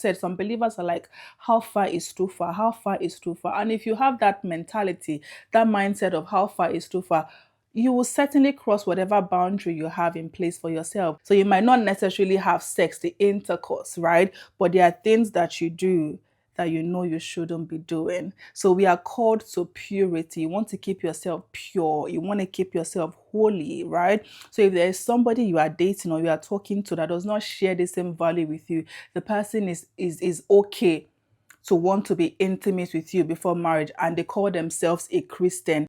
said, some believers are like, how far is too far? How far is too far? And if you have that mentality, that mindset of how far is too far, you will certainly cross whatever boundary you have in place for yourself. So you might not necessarily have sex, the intercourse, right? But there are things that you do that you know you shouldn't be doing. So we are called to purity. You want to keep yourself pure. You want to keep yourself holy, right? So if there is somebody you are dating or you are talking to that does not share the same value with you, the person is okay to want to be intimate with you before marriage, and they call themselves a Christian.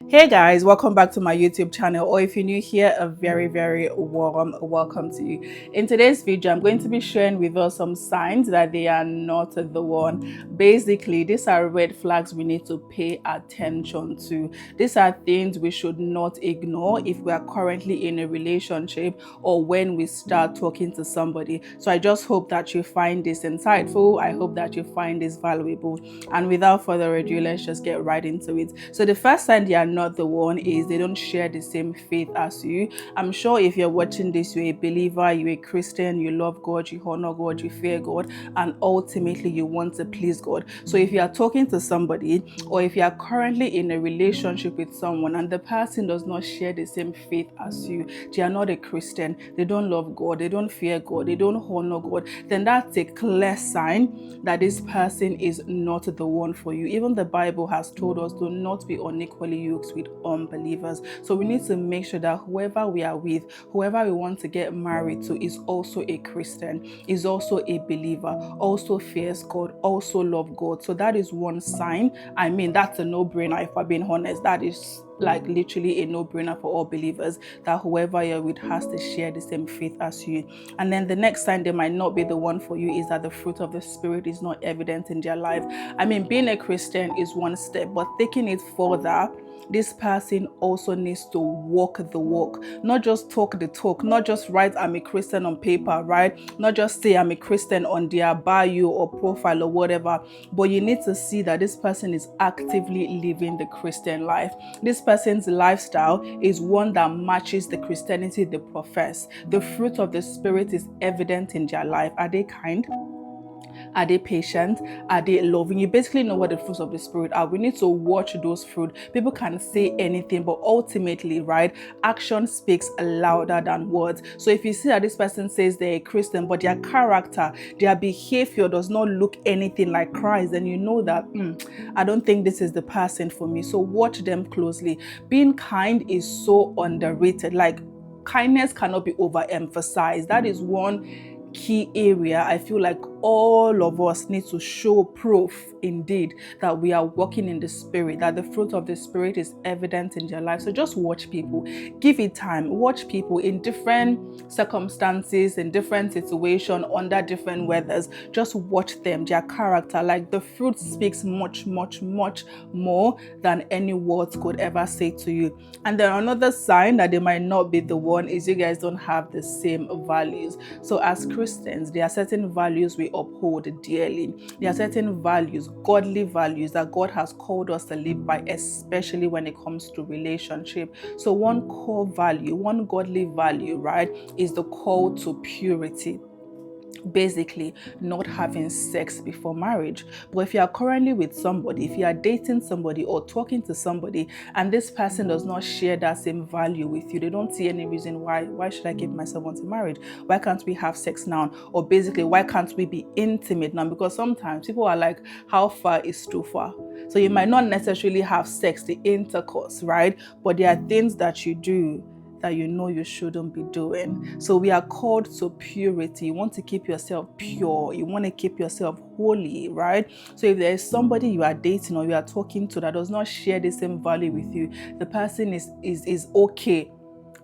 Hey guys, welcome back to my YouTube channel, or if you're new here, a very warm welcome to you. In today's video, I'm going to be sharing with us some signs that they are not the one. Basically, these are red flags we need to pay attention to. These are things we should not ignore if we are currently in a relationship or when we start talking to somebody. So I just hope that you find this insightful. I hope that you find this valuable. And without further ado, let's just get right into it. So the first sign they are not the one is they don't share the same faith as you. I'm sure if you're watching this, you're a believer, you're a Christian, you love God, you honor God, you fear God, and ultimately you want to please God. So if you are talking to somebody, or if you are currently in a relationship with someone and the person does not share the same faith as you, they are not a Christian, they don't love God, they don't fear God, they don't honor God, then that's a clear sign that this person is not the one for you. Even the Bible has told us to not be unequally yoked with unbelievers. So we need to make sure that whoever we are with, whoever we want to get married to, is also a Christian, is also a believer, also fears God, also loves God. So that is one sign. I mean, that's a no-brainer. If I'm being honest, that is like literally a no-brainer for all believers, that whoever you're with has to share the same faith as you. And then the next sign they might not be the one for you is that the fruit of the Spirit is not evident in their life. I mean, being a Christian is one step, but taking it further, this person also needs to walk the walk, not just talk the talk, not just write I'm a Christian on paper, right? Not just say I'm a Christian on their bio or profile or whatever, but you need to see that this person is actively living the Christian life. This person's lifestyle is one that matches the Christianity they profess. The fruit of the Spirit is evident in their life. Are they kind? Are they patient? Are they loving? You basically know what the fruits of the Spirit are. We need to watch those fruit. People can say anything, but ultimately, right, action speaks louder than words. So if you see that this person says they're a Christian, but their character, their behavior does not look anything like Christ, then you know that I don't think this is the person for me. So watch them closely. Being kind is so underrated. Like, kindness cannot be overemphasized. That is one key area I feel like all of us need to show proof indeed that we are walking in the Spirit, that the fruit of the Spirit is evident in their life. So just watch people, give it time, watch people in different circumstances, in different situations, under different weathers. Just watch them, their character. Like, the fruit speaks much more than any words could ever say to you. And then another sign that they might not be the one is you guys don't have the same values. So as Christians, there are certain values we uphold dearly. There are certain values, godly values, that God has called us to live by, especially when it comes to relationship. So one core value, one godly value, right, is the call to purity. Basically, not having sex before marriage. But if you are currently with somebody, if you are dating somebody or talking to somebody, and this person does not share that same value with you, they don't see any reason why should I give myself into marriage? Why can't we have sex now? Or basically, why can't we be intimate now? Because sometimes people are like, how far is too far? So you might not necessarily have sex, the intercourse, right? But there are things that you do that you know you shouldn't be doing. So we are called to purity. You want to keep yourself pure. You want to keep yourself holy, right? So if there is somebody you are dating or you are talking to that does not share the same value with you, the person is okay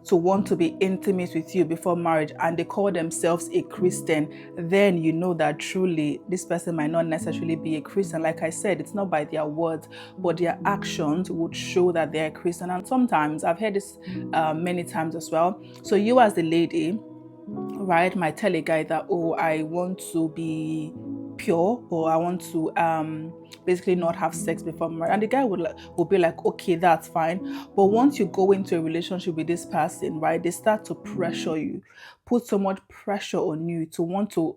to want to be intimate with you before marriage, and they call themselves a Christian, then you know that truly this person might not necessarily be a Christian. Like I said, it's not by their words, but their actions would show that they're a Christian. And sometimes, I've heard this many times as well. So you as the lady, right, might tell a guy that, oh, I want to be pure, or I want to basically not have sex before I'm married. And the guy would be like, okay, that's fine. But once you go into a relationship with this person, right, they start to pressure you, put so much pressure on you to want to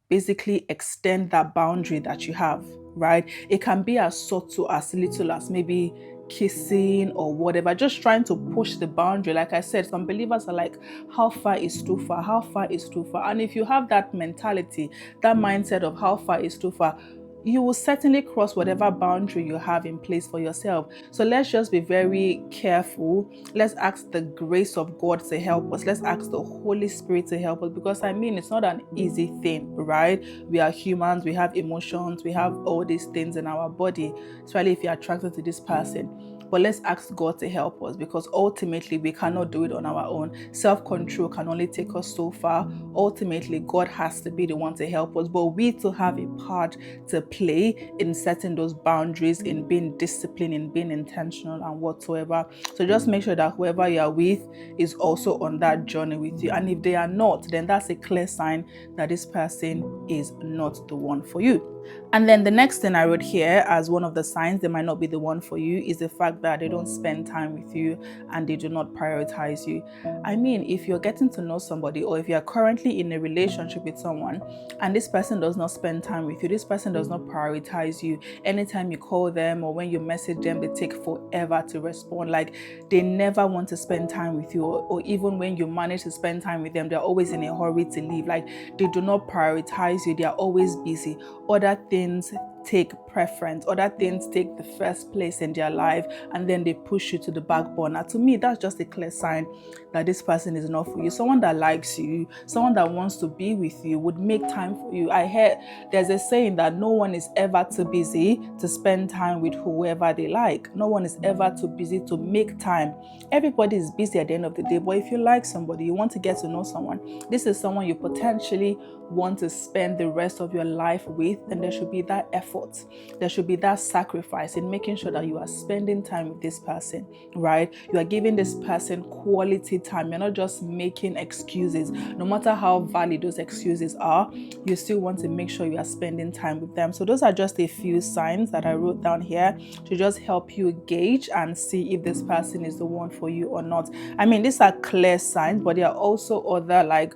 basically extend that boundary that you have, right? It can be as subtle as little as maybe kissing or whatever, just trying to push the boundary. Like I said, some believers are like, how far is too far? How far is too far? And if you have that mentality, that mindset of how far is too far, you will certainly cross whatever boundary you have in place for yourself. So let's just be very careful. Let's ask the grace of God to help us. Let's ask the Holy Spirit to help us, because I mean, it's not an easy thing, right? We are humans, we have emotions, we have all these things in our body, especially if you're attracted to this person. But let's ask God to help us, because ultimately we cannot do it on our own. Self-control can only take us so far. Ultimately, God has to be the one to help us, but we too have a part to play in setting those boundaries, in being disciplined, in being intentional and whatsoever. So just make sure that whoever you are with is also on that journey with you. And if they are not, then that's a clear sign that this person is not the one for you. And then the next thing I wrote here as one of the signs they might not be the one for you is the fact that they don't spend time with you and they do not prioritize you. I mean, if you're getting to know somebody, or if you're currently in a relationship with someone and this person does not spend time with you, this person does not prioritize you, anytime you call them or when you message them, they take forever to respond. Like, they never want to spend time with you, or even when you manage to spend time with them, they're always in a hurry to leave. Like, they do not prioritize you, they are always busy. Other things take preference, other things take the first place in their life, and then they push you to the back burner. To me, that's just a clear sign that this person is not for you. Someone that likes you, someone that wants to be with you, would make time for you. I heard there's a saying that no one is ever too busy to spend time with whoever they like. No one is ever too busy to make time. Everybody is busy at the end of the day, but if you like somebody, you want to get to know someone, this is someone you potentially want to spend the rest of your life with, and there should be that effort, there should be that sacrifice in making sure that you are spending time with this person, right? You are giving this person quality time. You're not just making excuses. No matter how valid those excuses are, you still want to make sure you are spending time with them. So those are just a few signs that I wrote down here to just help you gauge and see if this person is the one for you or not. I mean, these are clear signs, but there are also other like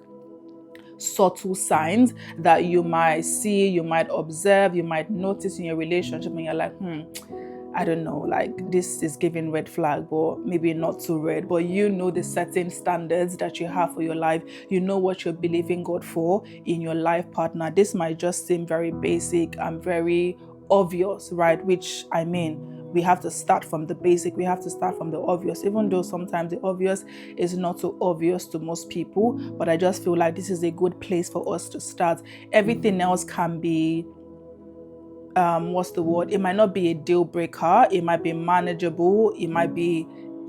subtle signs that you might see, you might observe, you might notice in your relationship, and you're like, I don't know, like this is giving red flag, or maybe not too red, but you know the certain standards that you have for your life. You know what you're believing God for in your life partner. This might just seem very basic and very obvious, right? Which, I mean, we have to start from the basic. We have to start from the obvious, even though sometimes the obvious is not so obvious to most people. But I just feel like this is a good place for us to start. Everything else can be what's the word? It might not be a deal breaker. It might be manageable. It might be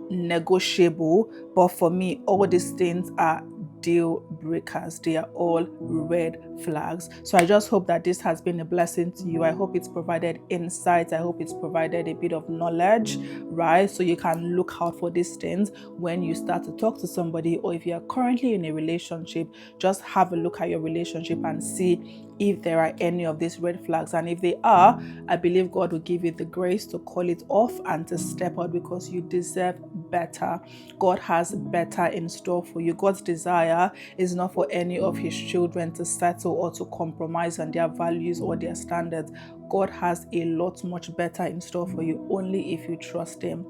negotiable. But for me, all these things are deal breakers. They are all red flags. So I just hope that this has been a blessing to you. I hope it's provided insights. I hope it's provided a bit of knowledge, right? So you can look out for these things when you start to talk to somebody, or if you are currently in a relationship, just have a look at your relationship and see if there are any of these red flags. And if they are, I believe God will give you the grace to call it off and to step out, because you deserve better. God has better in store for you. God's desire is not for any of his children to settle or to compromise on their values or their standards. God has a lot much better in store for you, only if you trust him.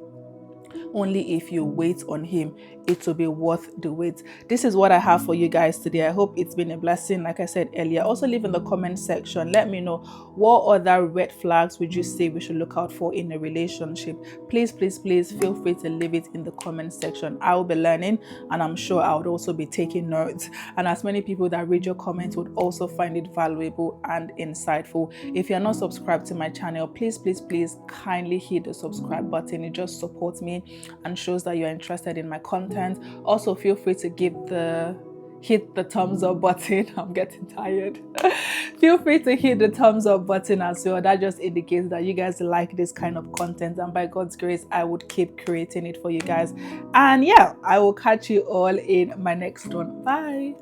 Only if you wait on him, it will be worth the wait. This is what I have for you guys today. I hope it's been a blessing. Like I said earlier, also leave in the comment section, let me know what other red flags would you say we should look out for in a relationship. Please feel free to leave it in the comment section. I will be learning, and I'm sure I would also be taking notes, and as many people that read your comments would also find it valuable and insightful. If you're not subscribed to my channel, please kindly hit the subscribe button. It just supports me and shows that you're interested in my content. Also, feel free to hit the thumbs up button. I'm getting tired. Feel free to hit the thumbs up button as well. That just indicates that you guys like this kind of content, and by God's grace, I would keep creating it for you guys. And yeah, I will catch you all in my next one. Bye.